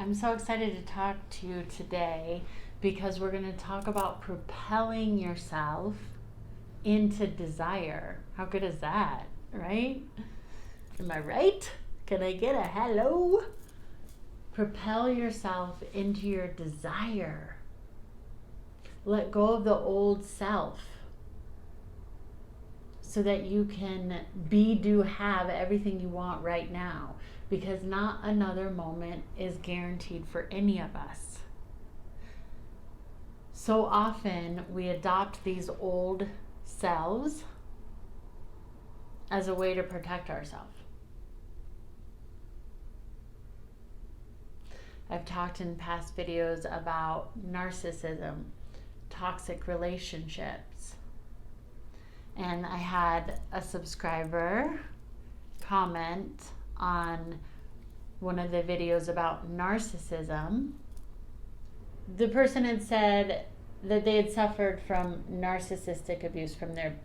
I'm so excited to talk to you today because we're going to talk about propelling yourself into desire. How good is that, right? Am I right? Can I get a hello? Propel yourself into your desire. Let go of the old self so that you can be, do, have everything you want right now, because not another moment is guaranteed for any of us. So often we adopt these old selves as a way to protect ourselves. I've talked in past videos about narcissism, toxic relationships. And I had a subscriber comment on one of the videos about narcissism. The person had said that they had suffered from narcissistic abuse from their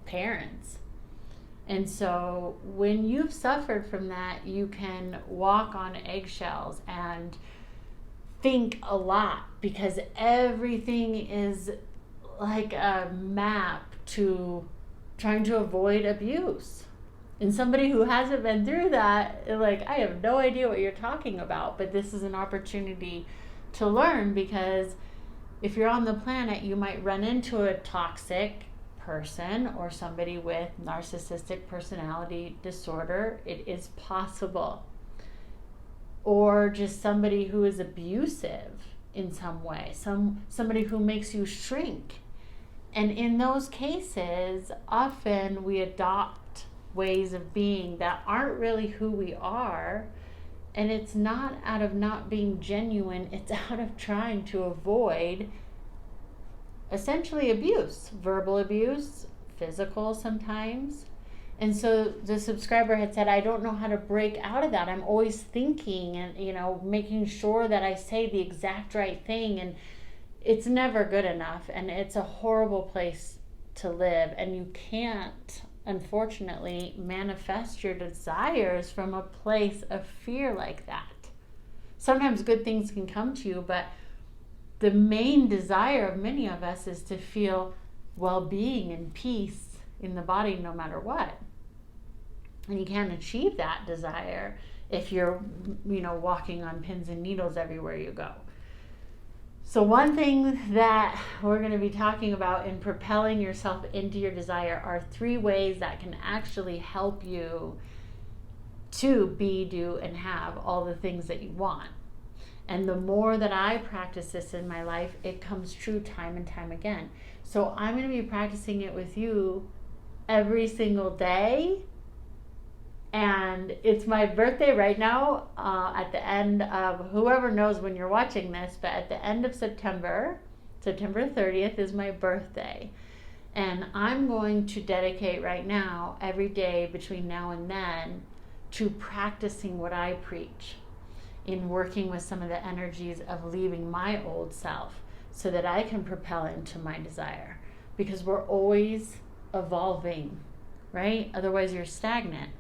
parents. And so when you've suffered from that, you can walk on eggshells and think a lot, because everything is like a map to trying to avoid abuse. And somebody who hasn't been through that, like, I have no idea what you're talking about, but this is an opportunity to learn, because if you're on the planet, you might run into a toxic person or somebody with narcissistic personality disorder. It is possible. Or just somebody who is abusive in some way, somebody who makes you shrink. And in those cases, often we adopt ways of being that aren't really who we are. And it's not out of not being genuine, it's out of trying to avoid essentially abuse, verbal abuse, physical sometimes. And so the subscriber had said, I don't know how to break out of that. I'm always thinking and, making sure that I say the exact right thing. And it's never good enough. And it's a horrible place to live. And you can't, unfortunately, manifest your desires from a place of fear like that. Sometimes good things can come to you, but the main desire of many of us is to feel well-being and peace in the body no matter what. And you can't achieve that desire if you're, walking on pins and needles everywhere you go. So one thing that we're going to be talking about in propelling yourself into your desire are 3 ways that can actually help you to be, do, and have all the things that you want. And the more that I practice this in my life, it comes true time and time again. So I'm going to be practicing it with you every single day. And it's my birthday right now, at the end of, whoever knows when you're watching this, but at the end of September 30th is my birthday. And I'm going to dedicate right now, every day between now and then, to practicing what I preach, in working with some of the energies of leaving my old self so that I can propel into my desire. Because we're always evolving, right? Otherwise you're stagnant.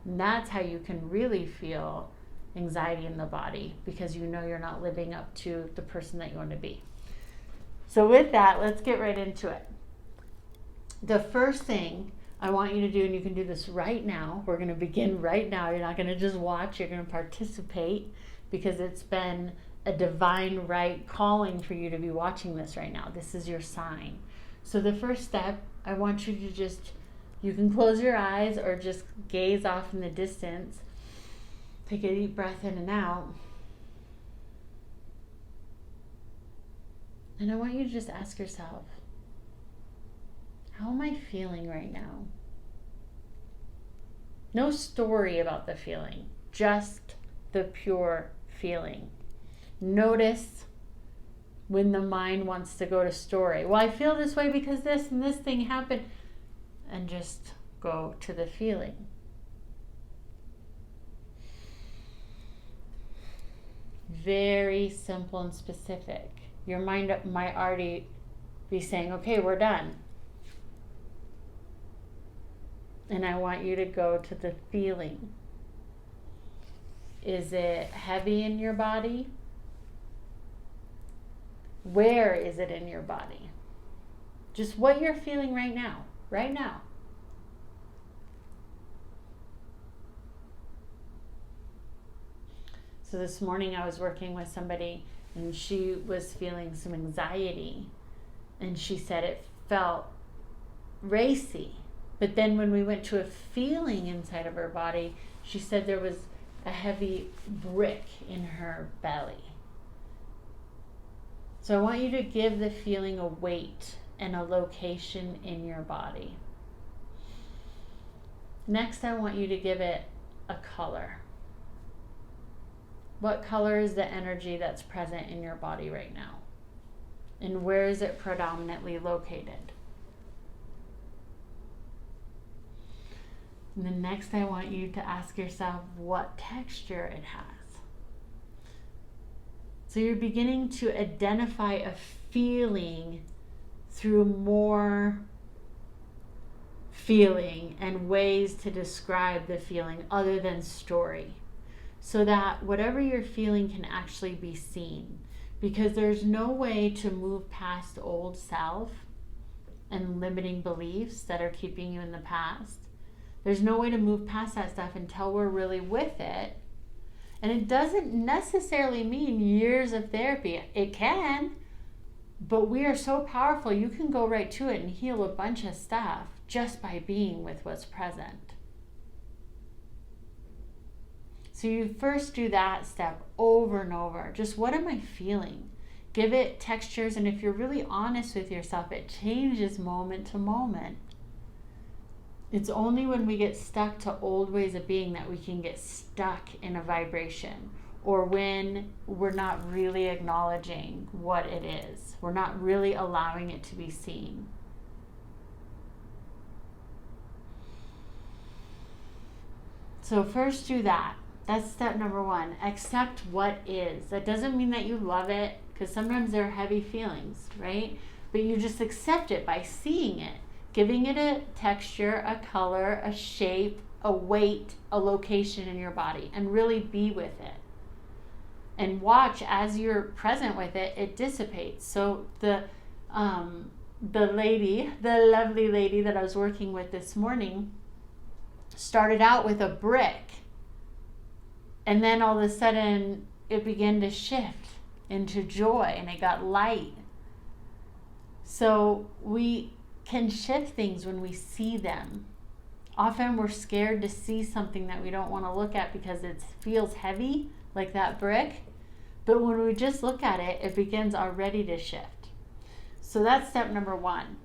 And that's how you can really feel anxiety in the body, because you're not living up to the person that you want to be. So with that, let's get right into it. The first thing I want you to do, and you can do this right now, we're going to begin right now. You're not going to just watch, you're going to participate, because it's been a divine right calling for you to be watching this right now. This is your sign. So the first step, I want you to you can close your eyes or just gaze off in the distance. Take a deep breath in and out. And I want you to just ask yourself, how am I feeling right now? No story about the feeling, just the pure feeling. Notice when the mind wants to go to story. Well, I feel this way because this and this thing happened. And just go to the feeling. Very simple and specific. Your mind might already be saying, okay, we're done. And I want you to go to the feeling. Is it heavy in your body? Where is it in your body? Just what you're feeling right now, right now. So this morning I was working with somebody and she was feeling some anxiety, and she said it felt racy. But then when we went to a feeling inside of her body, she said there was a heavy brick in her belly. So I want you to give the feeling a weight and a location in your body. Next, I want you to give it a color. What color is the energy that's present in your body right now? And where is it predominantly located? And then next, I want you to ask yourself what texture it has. So you're beginning to identify a feeling through more feeling and ways to describe the feeling other than story, so that whatever you're feeling can actually be seen. Because there's no way to move past old self and limiting beliefs that are keeping you in the past. There's no way to move past that stuff until we're really with it. And it doesn't necessarily mean years of therapy. It can, but we are so powerful. You can go right to it and heal a bunch of stuff just by being with what's present. So you first do that step over and over. Just what am I feeling? Give it textures, and if you're really honest with yourself, it changes moment to moment. It's only when we get stuck to old ways of being that we can get stuck in a vibration, or when we're not really acknowledging what it is. We're not really allowing it to be seen. So first do that. That's step number one. Accept what is. That doesn't mean that you love it, because sometimes there are heavy feelings, right? But you just accept it by seeing it. Giving it a texture, a color, a shape, a weight, a location in your body, and really be with it. And watch as you're present with it, it dissipates. So the lovely lady that I was working with this morning started out with a brick, and then all of a sudden it began to shift into joy, and it got light. So we can shift things when we see them. Often we're scared to see something that we don't want to look at because it feels heavy, like that brick. But when we just look at it, it begins already to shift. So that's step number one.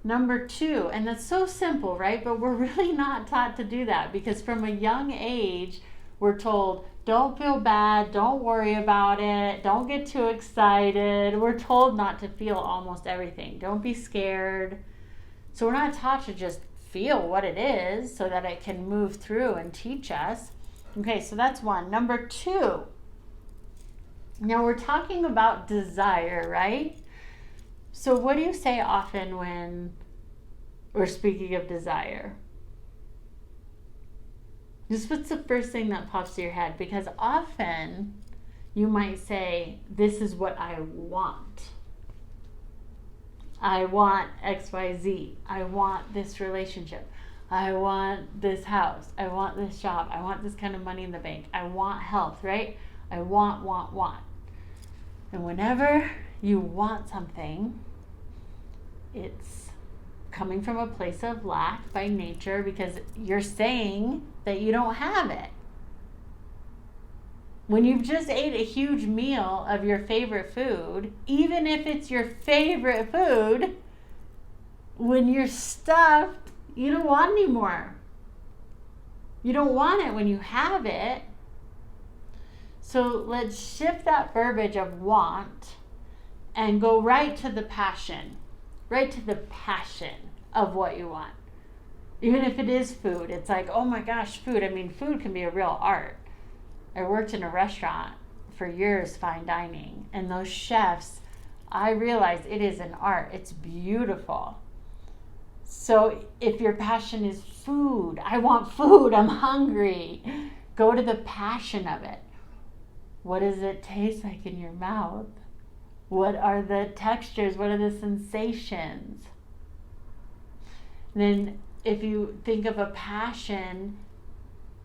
Number two, and that's so simple, right? But we're really not taught to do that, because from a young age, we're told, don't feel bad, don't worry about it, don't get too excited. We're told not to feel almost everything. Don't be scared. So we're not taught to just feel what it is so that it can move through and teach us. Okay, so that's one. Number two, now we're talking about desire, right? So what do you say often when we're speaking of desire? Just what's the first thing that pops to your head? Because often you might say, this is what I want. I want XYZ. I want this relationship. I want this house. I want this job. I want this kind of money in the bank. I want health, right? I want. And whenever you want something, it's coming from a place of lack by nature, because you're saying that you don't have it. When you've just ate a huge meal of your favorite food, even if it's your favorite food, when you're stuffed, you don't want any more. You don't want it when you have it. So let's shift that verbiage of want and go right to the passion. Right to the passion of what you want. Even if it is food, it's like, oh my gosh, food. I mean, food can be a real art. I worked in a restaurant for years, fine dining, and those chefs, I realized it is an art. It's beautiful. So if your passion is food, I want food, I'm hungry, Go to the passion of it. What does it taste like in your mouth? What are the textures? What are the sensations? Then if you think of a passion,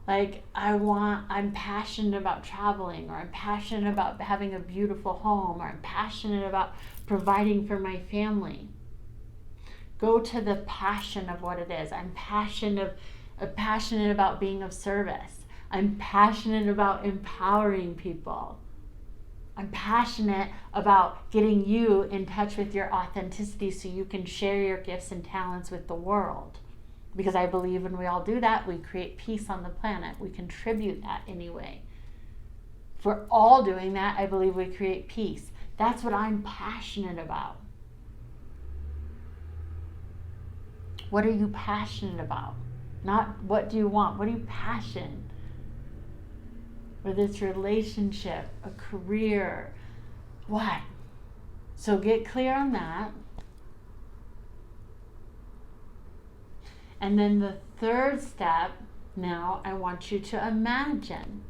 like I'm passionate about traveling, or I'm passionate about having a beautiful home, or I'm passionate about providing for my family. Go to the passion of what it is. I'm passionate about being of service. I'm passionate about empowering people. I'm passionate about getting you in touch with your authenticity so you can share your gifts and talents with the world. Because I believe when we all do that, we create peace on the planet. We contribute that anyway. If we're all doing that, I believe we create peace. That's what I'm passionate about. What are you passionate about? Not what do you want. What are you passionate? Whether it's relationship, a career, what? So get clear on that. And then the third step, now I want you to imagine.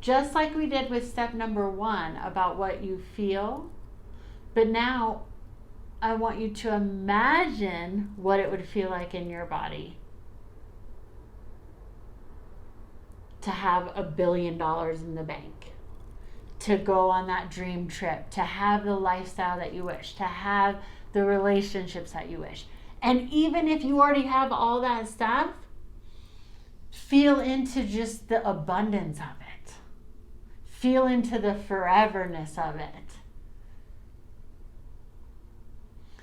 Just like we did with step number 1 about what you feel, but now I want you to imagine what it would feel like in your body to have $1 billion in the bank, to go on that dream trip, to have the lifestyle that you wish, to have the relationships that you wish. And even if you already have all that stuff, feel into just the abundance of it. Feel into the foreverness of it.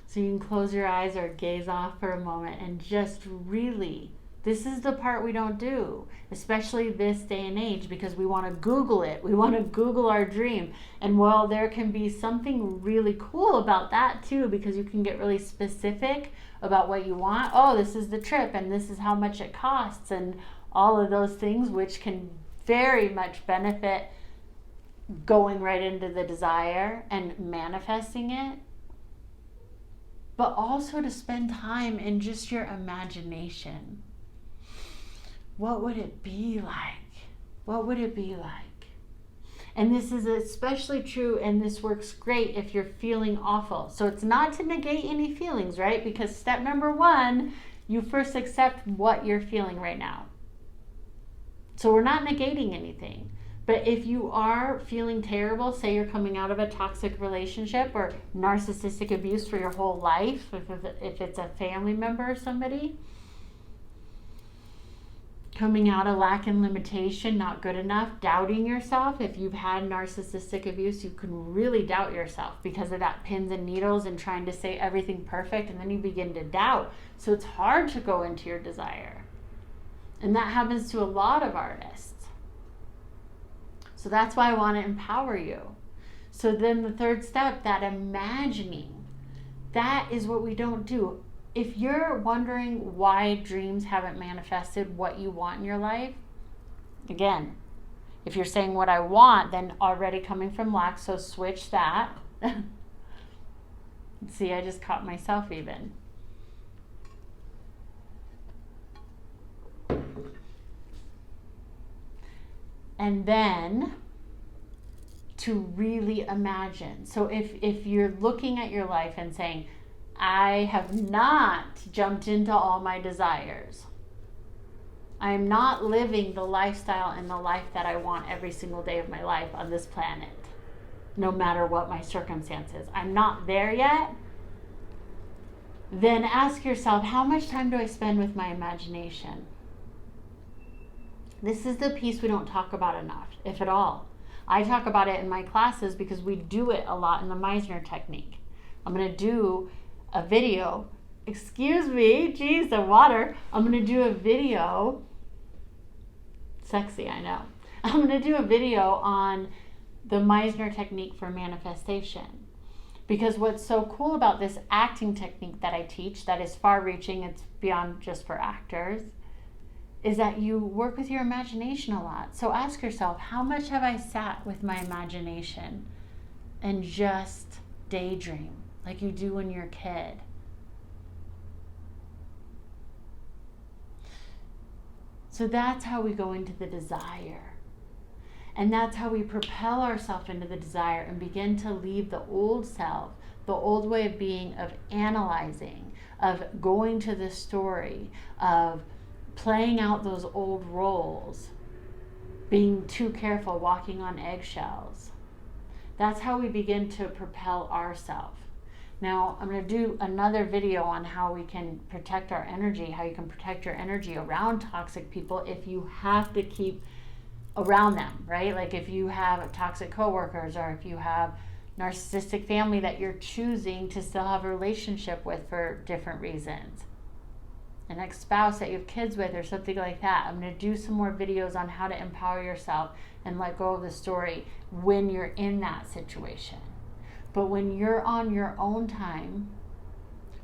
So you can close your eyes or gaze off for a moment and just really, this is the part we don't do, especially this day and age, because we want to Google it. We want to Google our dream. And while there can be something really cool about that too, because you can get really specific about what you want. Oh, this is the trip and this is how much it costs and all of those things, which can very much benefit going right into the desire and manifesting it. But also to spend time in just your imagination. What would it be like? What would it be like? And this is especially true, and this works great if you're feeling awful. So it's not to negate any feelings, right? Because step number 1, you first accept what you're feeling right now. So we're not negating anything. But if you are feeling terrible, say you're coming out of a toxic relationship or narcissistic abuse for your whole life, if it's a family member or somebody, coming out of lack and limitation, not good enough, doubting yourself. If you've had narcissistic abuse, you can really doubt yourself because of that pins and needles and trying to say everything perfect, and then you begin to doubt. So it's hard to go into your desire. And that happens to a lot of artists. So that's why I want to empower you. So then the third step, that imagining, that is what we don't do. If you're wondering why dreams haven't manifested what you want in your life, again, if you're saying what I want, then already coming from lack, so switch that. See, I just caught myself even. And then to really imagine. So if you're looking at your life and saying, I have not jumped into all my desires. I am not living the lifestyle and the life that I want every single day of my life on this planet, no matter what my circumstances. I'm not there yet. Then ask yourself, how much time do I spend with my imagination? This is the piece we don't talk about enough, if at all. I talk about it in my classes because we do it a lot in the Meisner technique. I'm going to do a video, excuse me, geez, the water. I'm going to do a video, sexy, I know. I'm going to do a video on the Meisner technique for manifestation. Because what's so cool about this acting technique that I teach, that is far reaching, it's beyond just for actors, is that you work with your imagination a lot. So ask yourself, how much have I sat with my imagination and just daydream like you do when you're a kid? So that's how we go into the desire. And that's how we propel ourselves into the desire and begin to leave the old self, the old way of being, of analyzing, of going to the story, of playing out those old roles, being too careful, walking on eggshells. That's how we begin to propel ourselves. Now, I'm going to do another video on how we can protect our energy, how you can protect your energy around toxic people if you have to keep around them, right? Like if you have toxic coworkers, or if you have narcissistic family that you're choosing to still have a relationship with for different reasons, an ex-spouse that you have kids with or something like that. I'm going to do some more videos on how to empower yourself and let go of the story when you're in that situation. But when you're on your own time,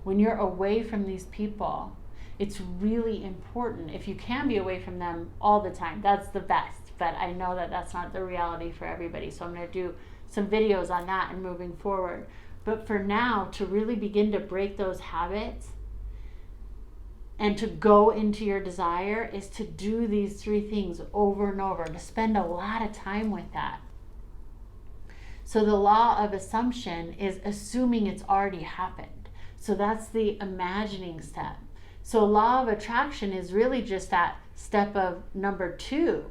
when you're away from these people, it's really important. If you can be away from them all the time, that's the best. But I know that that's not the reality for everybody. So I'm going to do some videos on that and moving forward. But for now, to really begin to break those habits and to go into your desire is to do these 3 things over and over, to spend a lot of time with that. So the law of assumption is assuming it's already happened. So that's the imagining step. So law of attraction is really just that step of number 2.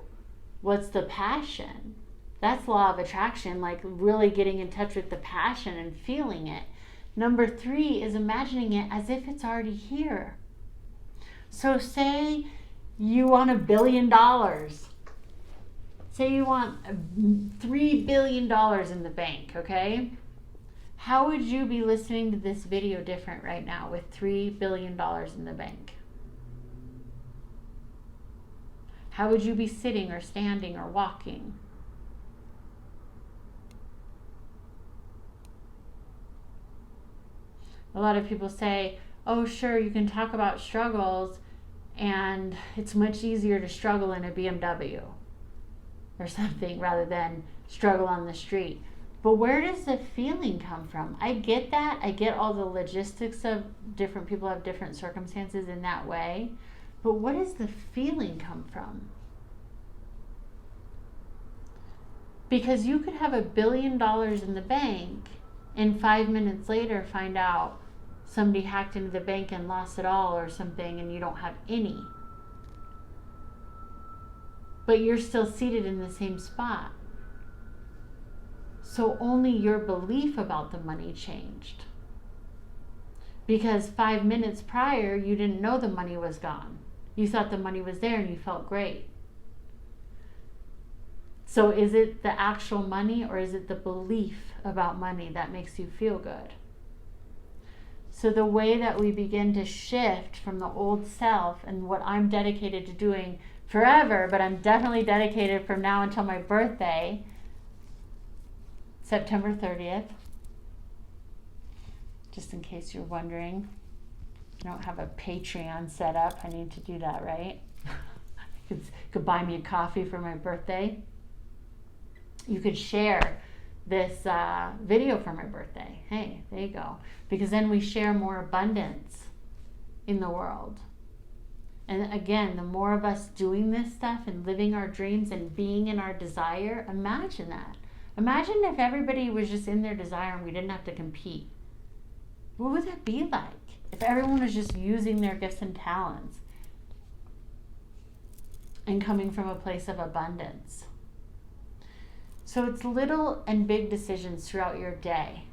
What's the passion? That's law of attraction, like really getting in touch with the passion and feeling it. Number 3 is imagining it as if it's already here. So say you want $1 billion. Say you want $3 billion in the bank, okay? How would you be listening to this video different right now with $3 billion in the bank? How would you be sitting or standing or walking? A lot of people say, oh, sure, you can talk about struggles, and it's much easier to struggle in a BMW or something rather than struggle on the street. But where does the feeling come from? I get that. I get all the logistics of different people have different circumstances in that way. But what does the feeling come from? Because you could have $1 billion in the bank and 5 minutes later find out somebody hacked into the bank and lost it all or something, and you don't have any. But you're still seated in the same spot. So only your belief about the money changed. Because 5 minutes prior, you didn't know the money was gone. You thought the money was there and you felt great. So is it the actual money, or is it the belief about money that makes you feel good? So the way that we begin to shift from the old self, and what I'm dedicated to doing forever, but I'm definitely dedicated from now until my birthday, September 30th. Just in case you're wondering, I don't have a Patreon set up. I need to do that, right? You could buy me a coffee for my birthday. You could share this video for my birthday. Hey, there you go. Because then we share more abundance in the world. And again, the more of us doing this stuff and living our dreams and being in our desire, imagine that. Imagine if everybody was just in their desire and we didn't have to compete. What would that be like? If everyone was just using their gifts and talents and coming from a place of abundance. So it's little and big decisions throughout your day.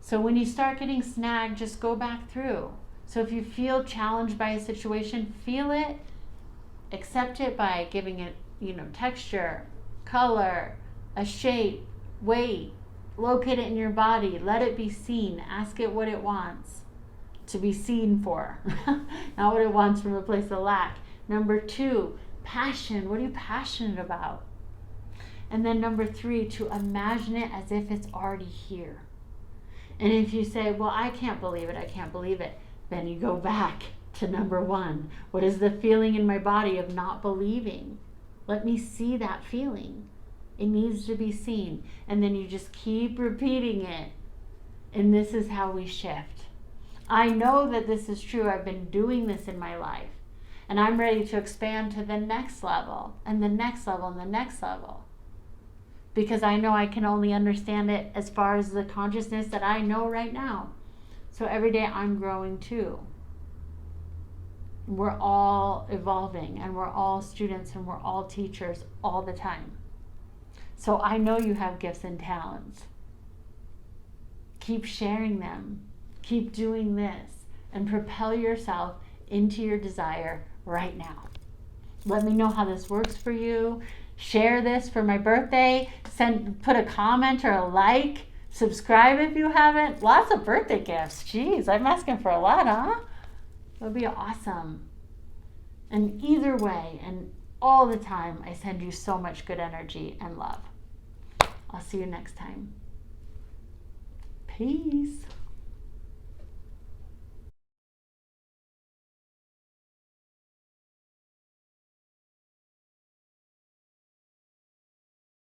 So when you start getting snagged, just go back through. So if you feel challenged by a situation, feel it, accept it by giving it, texture, color, a shape, weight, locate it in your body, let it be seen, ask it what it wants to be seen for, not what it wants from a place of lack. Number 2, passion. What are you passionate about? And then number 3, to imagine it as if it's already here. And if you say, well, I can't believe it, then you go back to number 1. What is the feeling in my body of not believing? Let me see that feeling. It needs to be seen. And then you just keep repeating it. And this is how we shift. I know that this is true. I've been doing this in my life. And I'm ready to expand to the next level and the next level and the next level. Because I know I can only understand it as far as the consciousness that I know right now. So every day I'm growing too. We're all evolving, and we're all students, and we're all teachers all the time. So I know you have gifts and talents. Keep sharing them. Keep doing this, and propel yourself into your desire right now. Let me know how this works for you. Share this for my birthday. Put a comment or a like. Subscribe if you haven't. Lots of birthday gifts. Jeez, I'm asking for a lot, huh? That would be awesome. And either way, and all the time, I send you so much good energy and love. I'll see you next time. Peace.